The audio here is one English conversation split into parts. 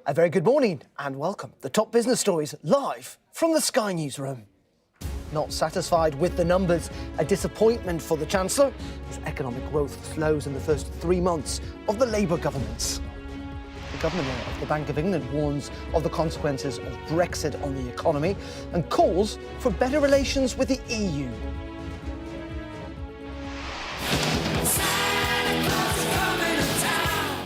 A very good morning and welcome. The top business stories live from the Sky Newsroom. Not satisfied with the numbers, a disappointment for the Chancellor as economic growth slows in the first 3 months of the Labour government. The Governor of the Bank of England warns of the consequences of Brexit on the economy and calls for better relations with the EU.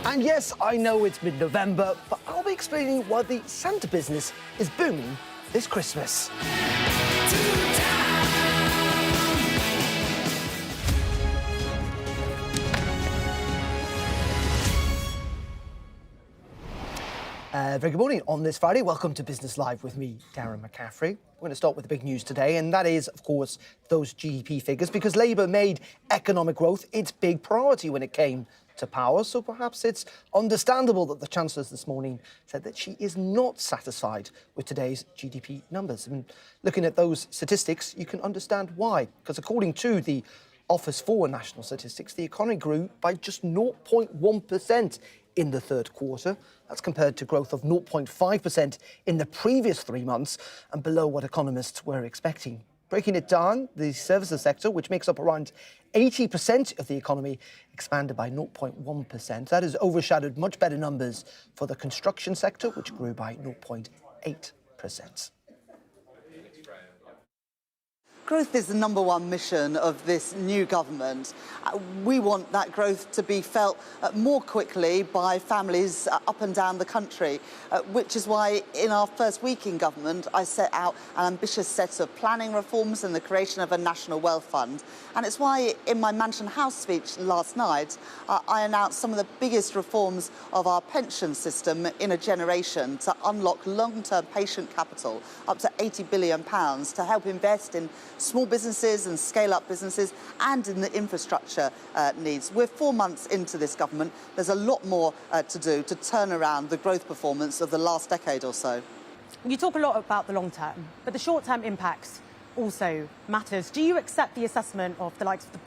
And yes, I know it's mid-November, but I'll be explaining why the Santa business is booming this Christmas. Very good morning on this Friday. Welcome to Business Live with me, Darren McCaffrey. We're going to start with the big news today, and that is, of course, those GDP figures, because Labour made economic growth its big priority when it came to power. So perhaps it's understandable that the Chancellor this morning said that she is not satisfied with today's GDP numbers. And looking at those statistics, you can understand why. Because according to the Office for National Statistics, the economy grew by just 0.1% in the third quarter. That's compared to growth of 0.5% in the previous 3 months and below what economists were expecting. Breaking it down, the services sector, which makes up around 80% of the economy, expanded by 0.1%. That has overshadowed much better numbers for the construction sector, which grew by 0.8%. Growth is the number one mission of this new government. We want that growth to be felt more quickly by families up and down the country, which is why in our first week in government I set out an ambitious set of planning reforms and the creation of a national wealth fund. And it's why in my Mansion House speech last night I announced some of the biggest reforms of our pension system in a generation to unlock long-term patient capital, up to £80 billion, to help invest in small businesses and scale-up businesses and in the infrastructure needs. We're 4 months into this government. There's a lot more to do to turn around the growth performance of the last decade or so. You talk a lot about the long term, but the short-term impacts also matters. Do you accept the assessment of the likes of the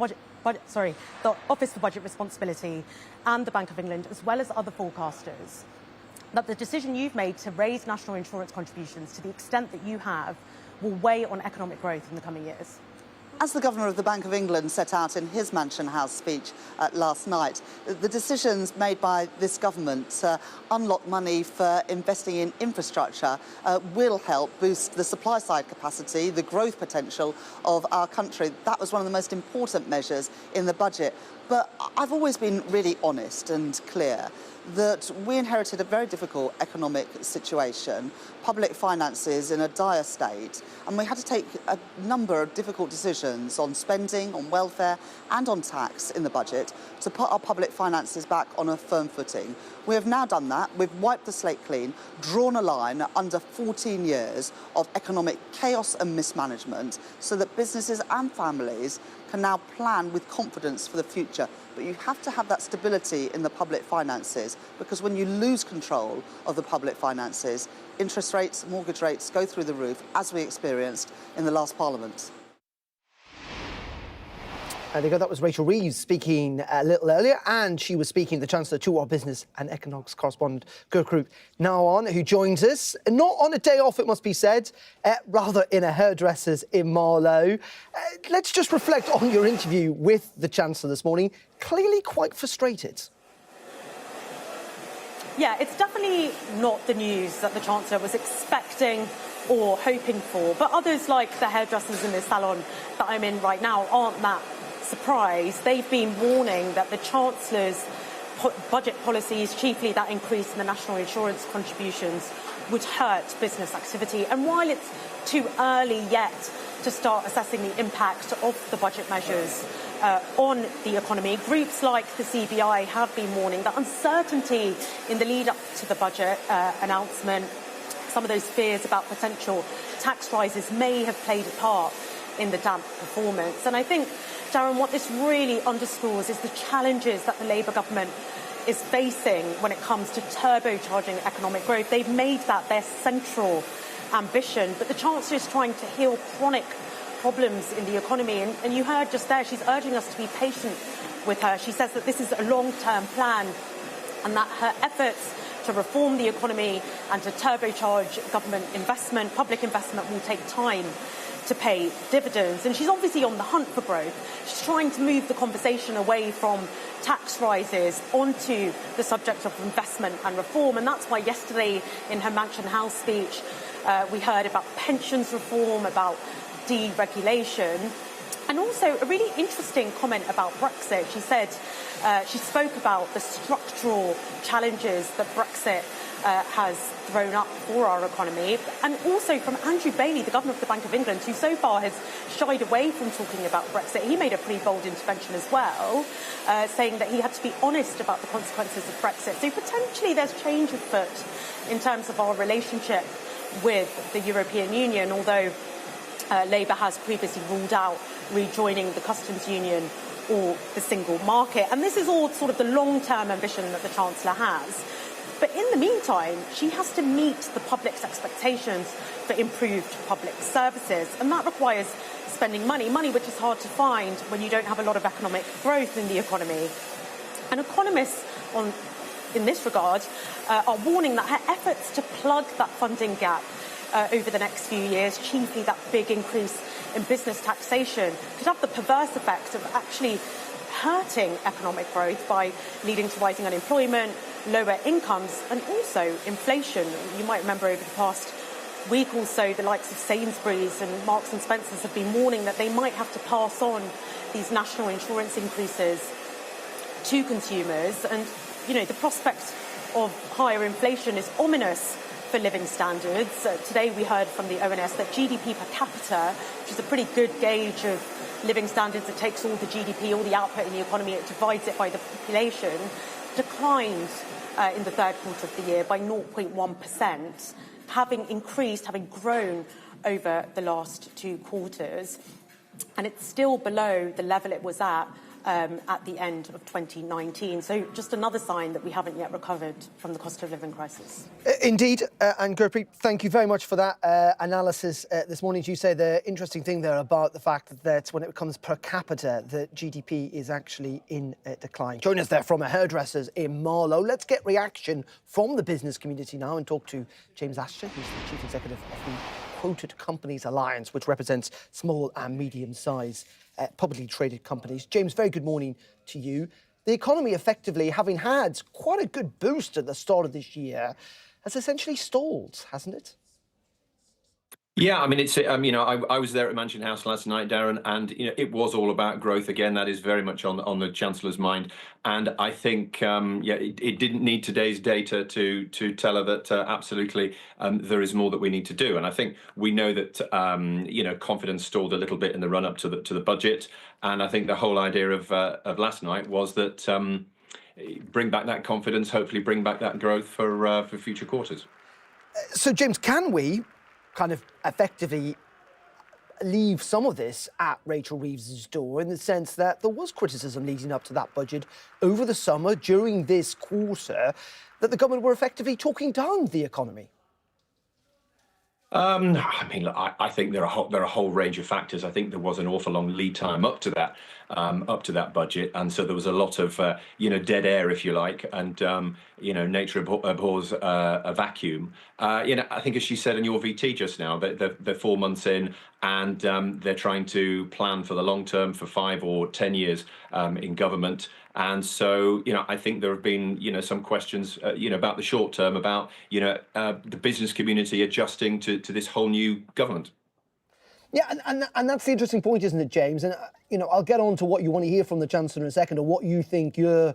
Office for Budget Responsibility and the Bank of England, as well as other forecasters, that the decision you've made to raise national insurance contributions to the extent that you have will weigh on economic growth in the coming years? As the Governor of the Bank of England set out in his Mansion House speech last night, the decisions made by this government to unlock money for investing in infrastructure will help boost the supply side capacity, the growth potential of our country. That was one of the most important measures in the budget. But I've always been really honest and clear that we inherited a very difficult economic situation, public finances in a dire state, and we had to take a number of difficult decisions on spending, on welfare and on tax in the budget to put our public finances back on a firm footing. We have now done that. We've wiped the slate clean, drawn a line under 14 years of economic chaos and mismanagement so that businesses and families can now plan with confidence for the future. But you have to have that stability in the public finances, because when you lose control of the public finances, interest rates, mortgage rates go through the roof, as we experienced in the last Parliament. There you go. That was Rachel Reeves speaking a little earlier, and she was speaking, the Chancellor, to our business and economics correspondent, Gurpreet Nawar, who joins us, not on a day off, it must be said, rather in a hairdresser's in Marlow. Let's just reflect on your interview with the Chancellor this morning. Clearly quite frustrated. Yeah, it's definitely not the news that the Chancellor was expecting or hoping for, but others, like the hairdressers in this salon that I'm in right now, aren't that surprised. They've been warning that the Chancellor's budget policies, chiefly that increase in the national insurance contributions, would hurt business activity. And while it's too early yet to start assessing the impact of the budget measures on the economy, groups like the CBI have been warning that uncertainty in the lead up to the budget announcement, some of those fears about potential tax rises may have played a part in the damp performance. And I think, Darren, what this really underscores is the challenges that the Labour government is facing when it comes to turbocharging economic growth. They've made that their central ambition, but the Chancellor is trying to heal chronic problems in the economy. And you heard just there, she's urging us to be patient with her. She says that this is a long-term plan and that her efforts to reform the economy and to turbocharge government investment. Public investment will take time to pay dividends. And she's obviously on the hunt for growth. She's trying to move the conversation away from tax rises onto the subject of investment and reform. And that's why yesterday in her Mansion House speech, we heard about pensions reform, about deregulation, and also a really interesting comment about Brexit. She said, she spoke about the structural challenges that Brexit has thrown up for our economy, and also from Andrew Bailey, the Governor of the Bank of England, who so far has shied away from talking about Brexit. He made a pretty bold intervention as well, saying that he had to be honest about the consequences of Brexit. So potentially there's change afoot in terms of our relationship with the European Union, although Labour has previously ruled out rejoining the customs union or the single market. And this is all sort of the long-term ambition that the Chancellor has. But in the meantime, she has to meet the public's expectations for improved public services. And that requires spending money which is hard to find when you don't have a lot of economic growth in the economy. And economists in this regard are warning that her efforts to plug that funding gap over the next few years, chiefly that big increase in business taxation, could have the perverse effect of actually hurting economic growth by leading to rising unemployment, lower incomes, and also inflation. You might remember over the past week or so, the likes of Sainsbury's and Marks and Spencer's have been warning that they might have to pass on these national insurance increases to consumers. And, you know, the prospect of higher inflation is ominous for living standards. Today we heard from the ONS that GDP per capita, which is a pretty good gauge of living standards, it takes all the GDP, all the output in the economy, it divides it by the population, declined in the third quarter of the year by 0.1%, having grown over the last 2 quarters. And it's still below the level it was at the end of 2019. So just another sign that we haven't yet recovered from the cost of living crisis. Indeed, and Gurpreet, thank you very much for that analysis this morning. You say the interesting thing there about the fact that when it comes per capita, the GDP is actually in decline. Join us there from a hairdresser's in Marlow. Let's get reaction from the business community now and talk to James Ashton, who's the Chief Executive of the Quoted Companies Alliance, which represents small and medium-sized publicly traded companies. James, very good morning to you. The economy, effectively, having had quite a good boost at the start of this year, has essentially stalled, hasn't it? Yeah, I mean, it's I was there at Mansion House last night, Darren, and it was all about growth again. That is very much on the Chancellor's mind, and I think it didn't need today's data to tell her that absolutely there is more that we need to do. And I think we know that confidence stalled a little bit in the run up to the budget, and I think the whole idea of last night was that bring back that confidence, hopefully bring back that growth for future quarters. So, James, can we kind of effectively leave some of this at Rachel Reeves's door, in the sense that there was criticism leading up to that budget over the summer, during this quarter, that the government were effectively talking down the economy? I mean, look, I think there are a whole range of factors. I think there was an awful long lead time up to that budget, and so there was a lot of dead air, if you like, and nature abhors a vacuum. I think, as she said in your VT just now, that they're 4 months in, and they're trying to plan for the long term, for 5 or 10 years in government. And so, I think there have been, some questions, about the short term, about, the business community adjusting to this whole new government. Yeah, and that's the interesting point, isn't it, James? And, I'll get on to what you want to hear from the Chancellor in a second, or what you think your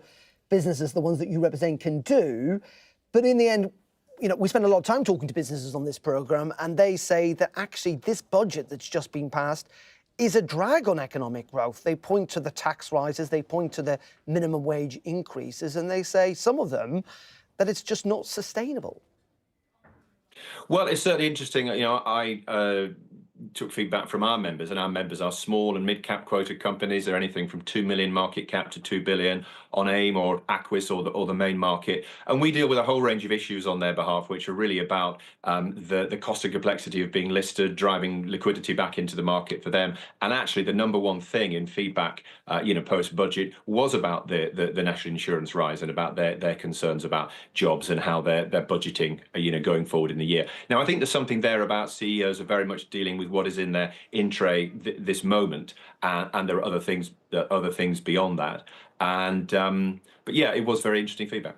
businesses, the ones that you represent, can do. But in the end, we spend a lot of time talking to businesses on this programme, and they say that actually this budget that's just been passed is a drag on economic growth. They point to the tax rises, they point to the minimum wage increases, and they say, some of them, that it's just not sustainable. Well, it's certainly interesting. I took feedback from our members, and our members are small and mid-cap quoted companies. They're anything from 2 million market cap to 2 billion on AIM or Aquis or the main market. And we deal with a whole range of issues on their behalf, which are really about the cost and complexity of being listed, driving liquidity back into the market for them. And actually, the number one thing in feedback, post-budget was about the national insurance rise and about their concerns about jobs and how they're budgeting, going forward in the year. Now, I think there's something there about CEOs are very much dealing with what is in their in tray this moment, and there are other things beyond that. And but yeah, it was very interesting feedback.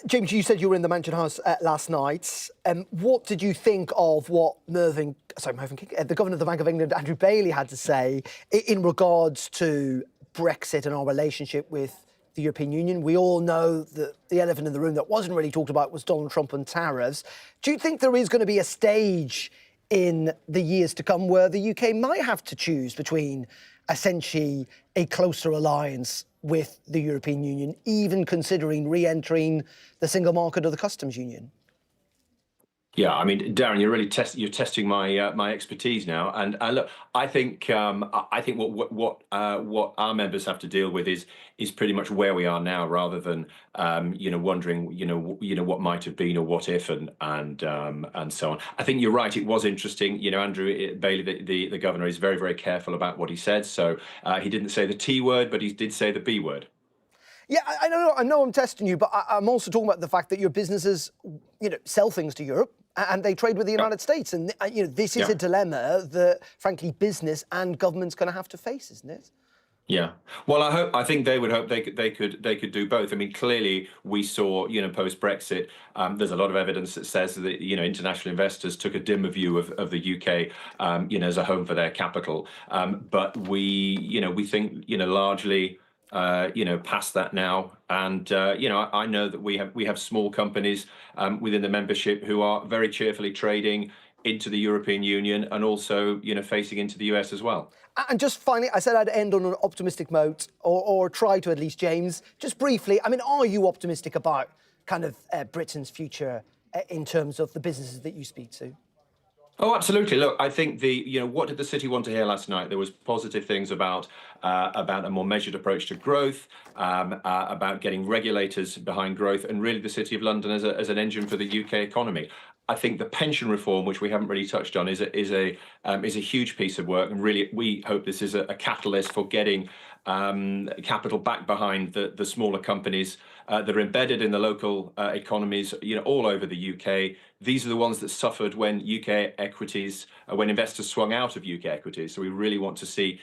James, you said you were in the Mansion House last night. What did you think of what Mervyn King, the Governor of the Bank of England, Andrew Bailey, had to say in regards to Brexit and our relationship with the European Union? We all know that the elephant in the room that wasn't really talked about was Donald Trump and tariffs. Do you think there is going to be a stage in the years to come where the UK might have to choose between essentially a closer alliance with the European Union, even considering re-entering the single market or the customs union? Yeah, I mean, Darren, you're testing my expertise now, and look, I think what our members have to deal with is pretty much where we are now, rather than wondering what might have been or what if and so on. I think you're right. It was interesting. Andrew Bailey, the governor, is very, very careful about what he said. So he didn't say the T word, but he did say the B word. Yeah, I know I'm testing you, but I'm also talking about the fact that your businesses, sell things to Europe and they trade with the United States. And, this is a dilemma that, frankly, business and government's going to have to face, isn't it? Yeah. Well, I think they would hope they could do both. I mean, clearly we saw, post Brexit, there's a lot of evidence that says that, international investors took a dimmer view of the UK, as a home for their capital. But we think, largely, past that now. And, I know that we have small companies within the membership who are very cheerfully trading into the European Union and also, facing into the US as well. And just finally, I said I'd end on an optimistic note, or try to at least, James. Just briefly, I mean, are you optimistic about kind of Britain's future in terms of the businesses that you speak to? Oh, absolutely. Look, I think what did the city want to hear last night? There was positive things about a more measured approach to growth, about getting regulators behind growth, and really the City of London as an engine for the UK economy. I think the pension reform, which we haven't really touched on, is a huge piece of work, and really we hope this is a catalyst for getting capital back behind the smaller companies that are embedded in the local economies, all over the UK. These are the ones that suffered when UK equities, when investors swung out of UK equities. So we really want to see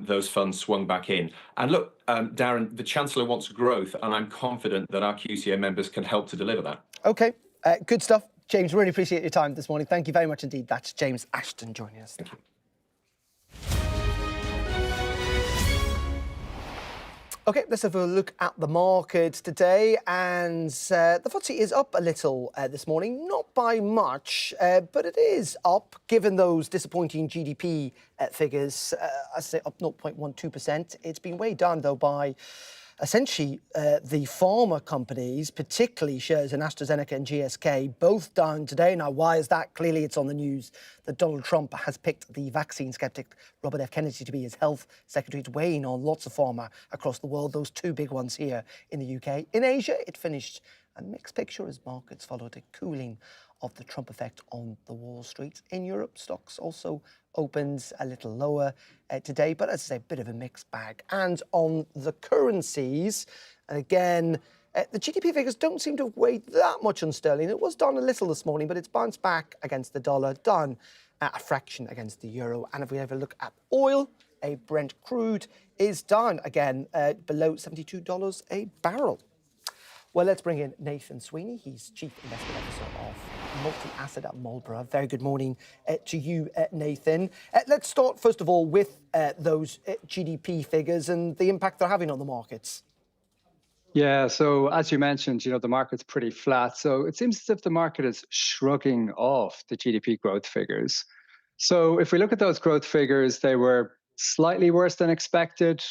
those funds swung back in. And look, Darren, the Chancellor wants growth, and I'm confident that our QCA members can help to deliver that. OK, good stuff. James, really appreciate your time this morning. Thank you very much indeed. That's James Ashton joining us. Thank you. OK, let's have a look at the market today. And the FTSE is up a little this morning, not by much, but it is up, given those disappointing GDP figures. I say up 0.12%. It's been weighed down, though, by essentially the pharma companies, particularly shares in AstraZeneca and GSK, both down today. Now, why is that? Clearly, it's on the news that Donald Trump has picked the vaccine skeptic Robert F. Kennedy to be his health secretary. It's weighing on lots of pharma across the world, those two big ones here in the UK. In Asia, it finished a mixed picture as markets followed a cooling of the Trump effect on the Wall Street. In Europe, stocks also opens a little lower today, but as I say, a bit of a mixed bag. And on the currencies, and again, the GDP figures don't seem to have weighed that much on sterling. It was down a little this morning, but it's bounced back against the dollar, down a fraction against the euro. And if we have a look at oil, a Brent crude is down again below $72 a barrel. Well, let's bring in Nathan Sweeney. He's Chief Investment Officer of Multi-Asset at Marlborough. Very good morning to you, Nathan. Let's start, first of all, with those GDP figures and the impact they're having on the markets. Yeah, so as you mentioned, the market's pretty flat. So it seems as if the market is shrugging off the GDP growth figures. So if we look at those growth figures, they were slightly worse than expected.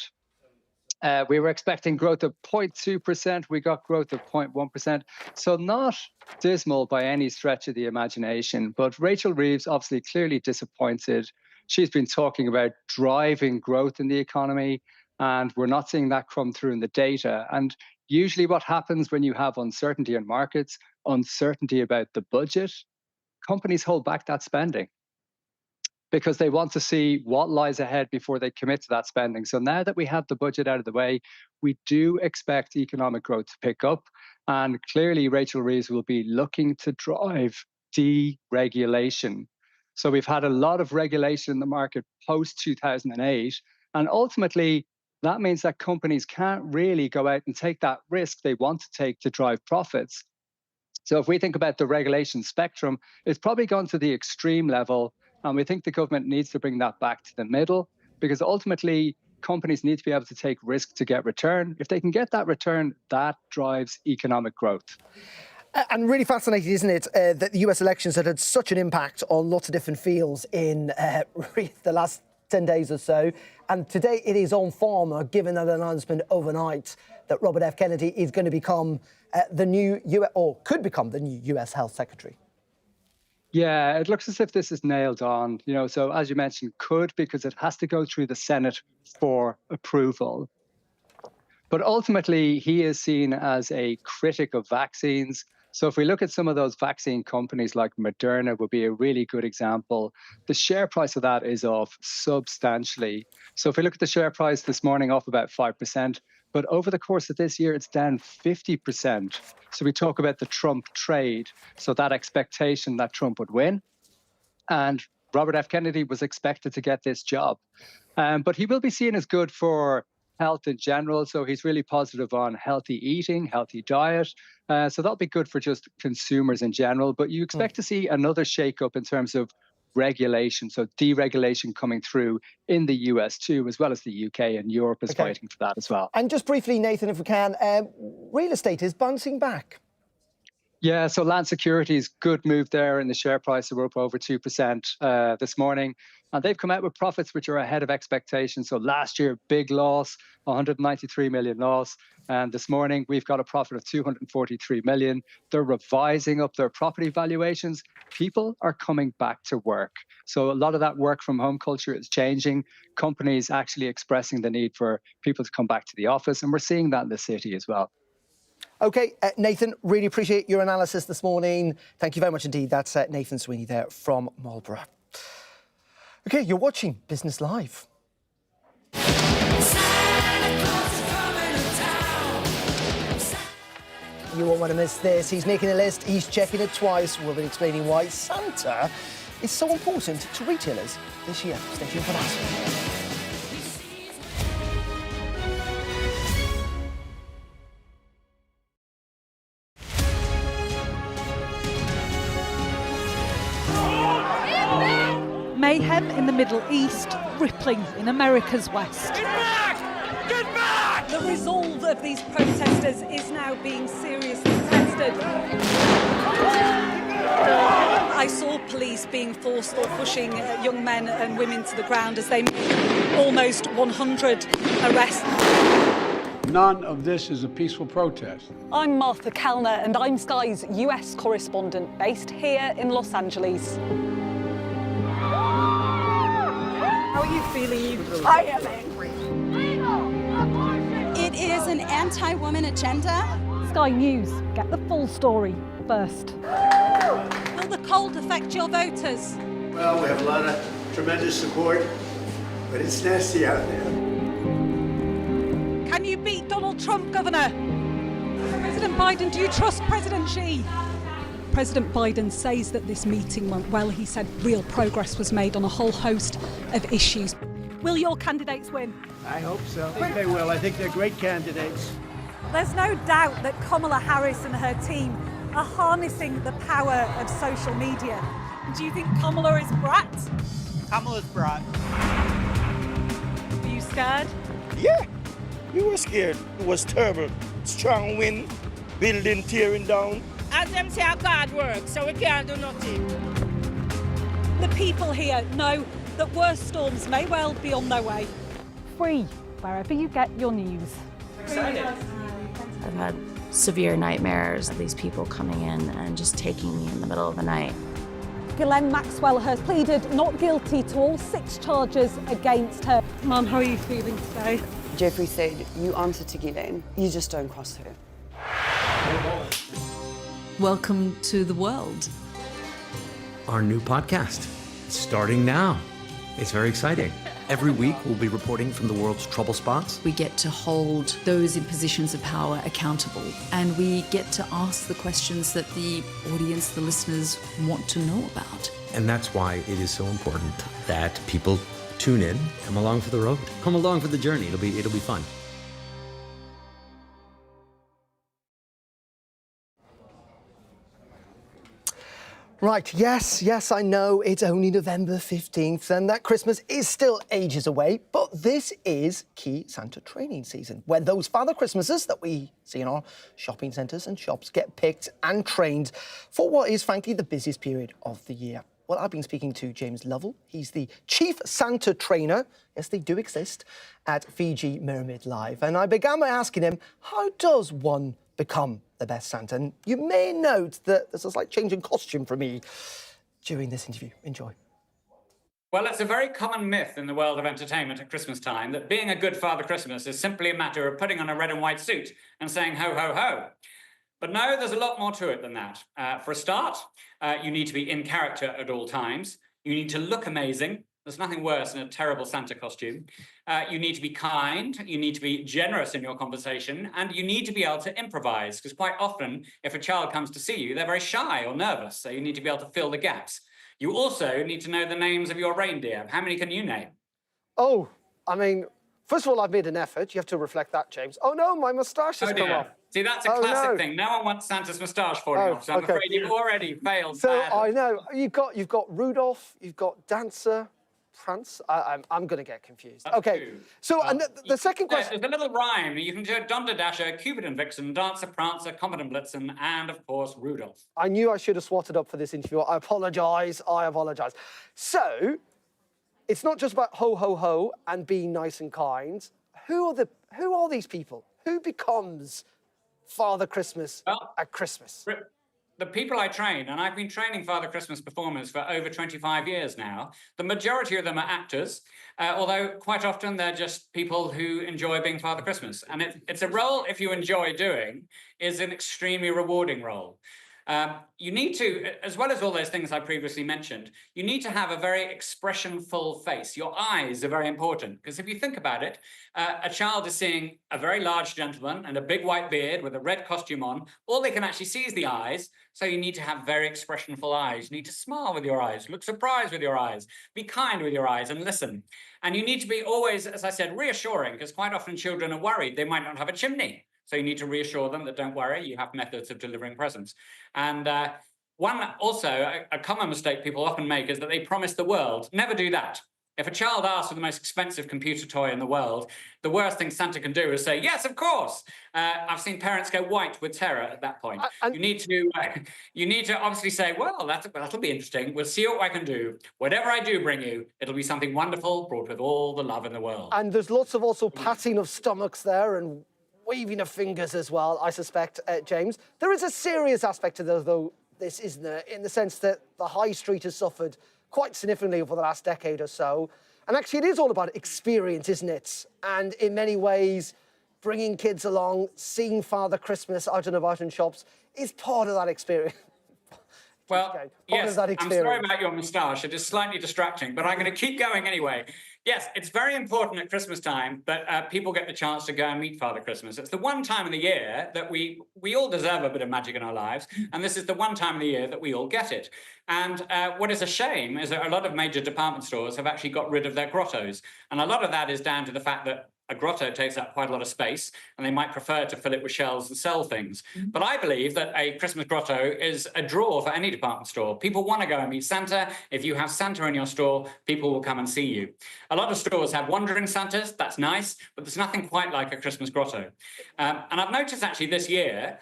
We were expecting growth of 0.2%. We got growth of 0.1%. So not dismal by any stretch of the imagination. But Rachel Reeves, obviously clearly disappointed. She's been talking about driving growth in the economy, and we're not seeing that come through in the data. And usually what happens when you have uncertainty in markets, uncertainty about the budget, companies hold back that spending, because they want to see what lies ahead before they commit to that spending. So now that we have the budget out of the way, we do expect economic growth to pick up. And clearly, Rachel Reeves will be looking to drive deregulation. So we've had a lot of regulation in the market post-2008. And ultimately, that means that companies can't really go out and take that risk they want to take to drive profits. So if we think about the regulation spectrum, it's probably gone to the extreme level. And we think the government needs to bring that back to the middle, because ultimately companies need to be able to take risk to get return. If they can get that return, that drives economic growth. And really fascinating, isn't it, that the US elections had such an impact on lots of different fields in the last 10 days or so. And today it is on form, given that announcement overnight that Robert F. Kennedy is going to become the new US, or could become the new US Health Secretary. Yeah, it looks as if this is nailed on, so as you mentioned, could, because it has to go through the Senate for approval. But ultimately, he is seen as a critic of vaccines. So if we look at some of those vaccine companies like Moderna would be a really good example. The share price of that is off substantially. So if we look at the share price this morning, off about 5%, but over the course of this year, it's down 50%. So we talk about the Trump trade, so that expectation that Trump would win. And Robert F. Kennedy was expected to get this job. But he will be seen as good for health in general. So he's really positive on healthy eating, healthy diet. So that'll be good for just consumers in general. But you expect to see another shakeup in terms of regulation, so deregulation coming through in the US too, as well as the UK, and Europe is fighting for that as well. And just briefly, Nathan, if we can, real estate is bouncing back. Yeah, so Land Securities, good move there in the share price. We're up over 2% this morning. And they've come out with profits which are ahead of expectations. So last year, big loss, 193 million loss. And this morning, we've got a profit of 243 million. They're revising up their property valuations. People are coming back to work. So a lot of that work from home culture is changing. Companies actually expressing the need for people to come back to the office. And we're seeing that in the city as well. OK, Nathan, really appreciate your analysis this morning. Thank you very much indeed. That's Nathan Sweeney there from Marlborough. OK, you're watching Business Live. You won't want to miss this. He's making a list, he's checking it twice. We'll be explaining why Santa is so important to retailers this year. Stay tuned for that. Mayhem in the Middle East, rippling in America's West. Get back! Get back! The resolve of these protesters is now being seriously tested. I saw police being forced or pushing young men and women to the ground as they made almost 100 arrests. None of this is a peaceful protest. I'm Martha Kellner and I'm Sky's US correspondent based here in Los Angeles. How are you feeling? I am angry. It is an anti-woman agenda. Sky News, get the full story first. Will the cold affect your voters? Well, we have a lot of tremendous support, but it's nasty out there. Can you beat Donald Trump, Governor? President Biden, do you trust President Xi? President Biden says that this meeting went well. He said real progress was made on a whole host of issues. Will your candidates win? I hope so. I think they will. I think they're great candidates. There's no doubt that Kamala Harris and her team are harnessing the power of social media. Do you think Kamala is brat? Kamala's brat. Are you scared? Yeah, we were scared. It was terrible. Strong wind, building tearing down. As them say, God works, so we can't do nothing. The people here know that worse storms may well be on their way. Free wherever you get your news. Excited. I've had severe nightmares of these people coming in and just taking me in the middle of the night. Ghislaine Maxwell has pleaded not guilty to all 6 charges against her. Mum, how are you feeling today? Jeffrey said, you answer to Ghislaine, you just don't cross her. Welcome to the world. Our new podcast, starting now. It's very exciting. Every week, we'll be reporting from the world's trouble spots. We get to hold those in positions of power accountable, and we get to ask the questions that the audience, the listeners, want to know about. And that's why it is so important that people tune in, come along for the road, come along for the journey. It'll be fun. Right, yes, I know it's only November 15th and that Christmas is still ages away, but this is key Santa training season, when those Father Christmases that we see in our shopping centres and shops get picked and trained for what is, frankly, the busiest period of the year. Well, I've been speaking to James Lovell. He's the Chief Santa Trainer, yes, they do exist, at Fiji Pyramid Live. And I began by asking him, how does one become the best Santa? And you may note that there's a slight change in costume for me during this interview. Enjoy. Well, it's a very common myth in the world of entertainment at Christmas time that being a good Father Christmas is simply a matter of putting on a red and white suit and saying ho, ho, ho. But no, there's a lot more to it than that. For a start, you need to be in character at all times. You need to look amazing. There's nothing worse than a terrible Santa costume. You need to be kind, you need to be generous in your conversation, and you need to be able to improvise, because quite often, if a child comes to see you, they're very shy or nervous, so you need to be able to fill the gaps. You also need to know the names of your reindeer. How many can you name? Oh, I mean, first of all, I've made an effort. You have to reflect that, James. Oh no, my moustache has come off. See, that's a classic thing. No one wants Santa's moustache falling off, so I'm afraid you've already failed badly. I know, you've got Rudolph, you've got Dancer, Prance. I'm going to get confused. Okay, so and the second question... There's a little rhyme. You can do Donner, Dasher, Cupid and Vixen, Dancer, Prancer, Comet and Blitzen, and, of course, Rudolph. I knew I should have swatted up for this interview. I apologise. So, it's not just about ho, ho, ho and being nice and kind. Who are these people? Who becomes Father Christmas at Christmas? The people I train, and I've been training Father Christmas performers for over 25 years now, the majority of them are actors, although quite often they're just people who enjoy being Father Christmas. And it's a role, if you enjoy doing, is an extremely rewarding role. You need to, as well as all those things I previously mentioned, you need to have a very expression-full face. Your eyes are very important, because if you think about it, a child is seeing a very large gentleman and a big white beard with a red costume on. All they can actually see is the eyes, so you need to have very expression-full eyes. You need to smile with your eyes, look surprised with your eyes, be kind with your eyes, and listen. And you need to be always, as I said, reassuring, because quite often children are worried they might not have a chimney. So you need to reassure them that don't worry, you have methods of delivering presents. And a common mistake people often make is that they promise the world. Never do that. If a child asks for the most expensive computer toy in the world, the worst thing Santa can do is say, yes, of course. I've seen parents go white with terror at that point. You need to obviously say, well, that'll be interesting. We'll see what I can do. Whatever I do bring you, it'll be something wonderful, brought with all the love in the world. And there's lots of also patting of stomachs there and waving of fingers as well, I suspect, James. There is a serious aspect to this, isn't there, in the sense that the high street has suffered quite significantly over the last decade or so. And actually, it is all about experience, isn't it? And in many ways, bringing kids along, seeing Father Christmas out and about in shops is part of that experience. Well, yes, I'm sorry about your moustache. It is slightly distracting, but I'm going to keep going anyway. Yes, it's very important at Christmas time that people get the chance to go and meet Father Christmas. It's the one time of the year that we all deserve a bit of magic in our lives, and this is the one time of the year that we all get it. And what is a shame is that a lot of major department stores have actually got rid of their grottos, and a lot of that is down to the fact that a grotto takes up quite a lot of space, and they might prefer to fill it with shelves and sell things. But I believe that a Christmas grotto is a draw for any department store. People want to go and meet Santa. If you have Santa in your store, people will come and see you. A lot of stores have wandering Santas. That's nice, but there's nothing quite like a Christmas grotto. And I've noticed actually this year,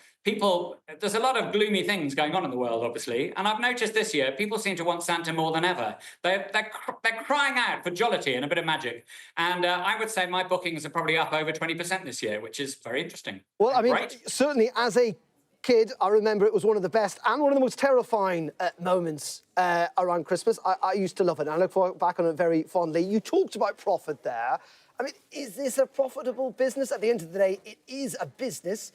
there's a lot of gloomy things going on in the world, obviously. And I've noticed this year, people seem to want Santa more than ever. They're crying out for jollity and a bit of magic. And I would say my bookings are probably up over 20% this year, which is very interesting. Well, I mean, Great. certainly as a kid, I remember it was one of the best and one of the most terrifying moments around Christmas. I used to love it, and I look back on it very fondly. You talked about profit there. I mean, is this a profitable business? At the end of the day, it is a business.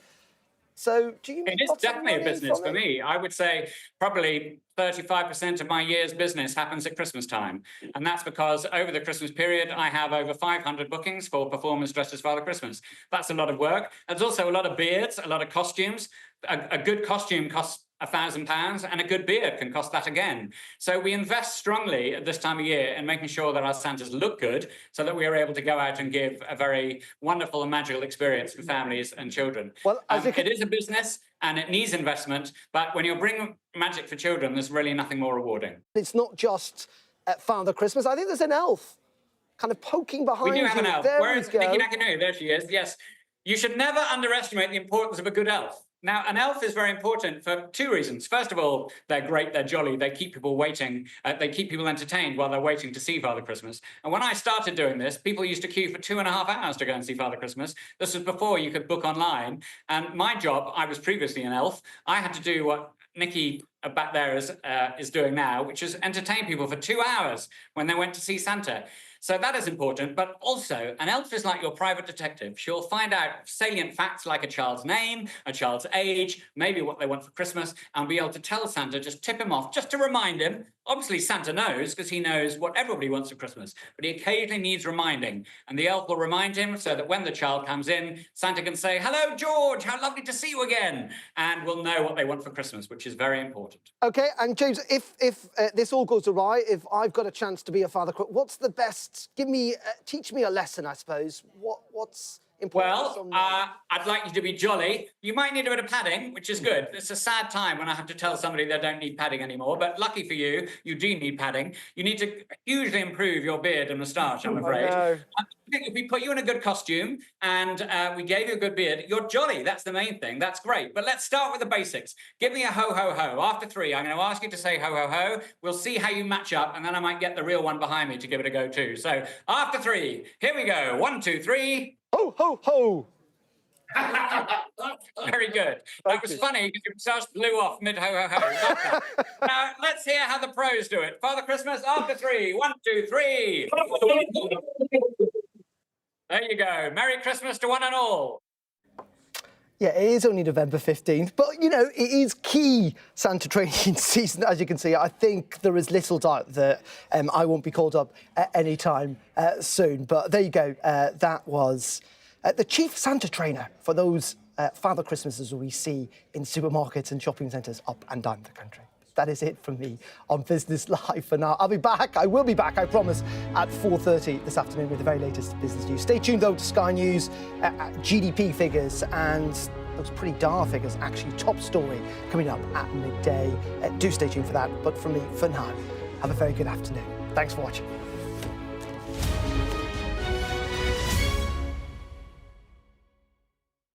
So do you? It is definitely a business for me. I would say probably 35% of my year's business happens at Christmas time. And that's because over the Christmas period, I have over 500 bookings for performers dressed as Father Christmas. That's a lot of work. There's also a lot of beards, a lot of costumes. A good costume costs £1,000, and a good beard can cost that again. So we invest strongly at this time of year in making sure that our Santas look good so that we are able to go out and give a very wonderful and magical experience for families and children. Well, it is a business and it needs investment, but when you're bringing magic for children, there's really nothing more rewarding. It's not just Father Christmas. I think there's an elf kind of poking behind you. We do have an elf. There Where is Nikki Nakano? There she is. Yes. You should never underestimate the importance of a good elf. Now, an elf is very important for two reasons. First of all, they're great, they're jolly, they keep people waiting, they keep people entertained while they're waiting to see Father Christmas. And when I started doing this, people used to queue for 2.5 hours to go and see Father Christmas. This was before you could book online. And my job, I was previously an elf, I had to do what Nikki back there is doing now, which is entertain people for 2 hours when they went to see Santa. So that is important, but also an elf is like your private detective. She'll find out salient facts like a child's name, a child's age, maybe what they want for Christmas, and be able to tell Santa, just tip him off, just to remind him. Obviously, Santa knows because he knows what everybody wants for Christmas, but he occasionally needs reminding. And the elf will remind him so that when the child comes in, Santa can say, "Hello, George, how lovely to see you again." And we'll know what they want for Christmas, which is very important. OK, and James, if this all goes awry, if I've got a chance to be a father, what's the best? Teach me a lesson, I suppose. What's important? Well, I'd like you to be jolly. You might need a bit of padding, which is good. It's a sad time when I have to tell somebody they don't need padding anymore, but lucky for you, you do need padding. You need to hugely improve your beard and moustache, I'm afraid. If we put you in a good costume and we gave you a good beard, you're jolly. That's the main thing. That's great. But let's start with the basics. Give me a ho, ho, ho. After 3, I'm going to ask you to say ho, ho, ho. We'll see how you match up, and then I might get the real one behind me to give it a go too. So after 3, here we go. 1, 2, 3. Ho, ho, ho. Very good. That was funny because it just blew off mid ho, ho, ho. Now, let's hear how the pros do it. Father Christmas, after 3. 1, 2, 3. There you go. Merry Christmas to one and all. Yeah, it is only November 15th, but, you know, it is key Santa training season, as you can see. I think there is little doubt that I won't be called up at any time soon. But there you go. That was the chief Santa trainer for those Father Christmases we see in supermarkets and shopping centres up and down the country. That is it from me on Business Live for now. I'll be back. I will be back, I promise, at 4:30 this afternoon with the very latest business news. Stay tuned, though, to Sky News, GDP figures and those pretty dire figures, actually top story coming up at midday. Do stay tuned for that. But from me, for now, have a very good afternoon. Thanks for watching.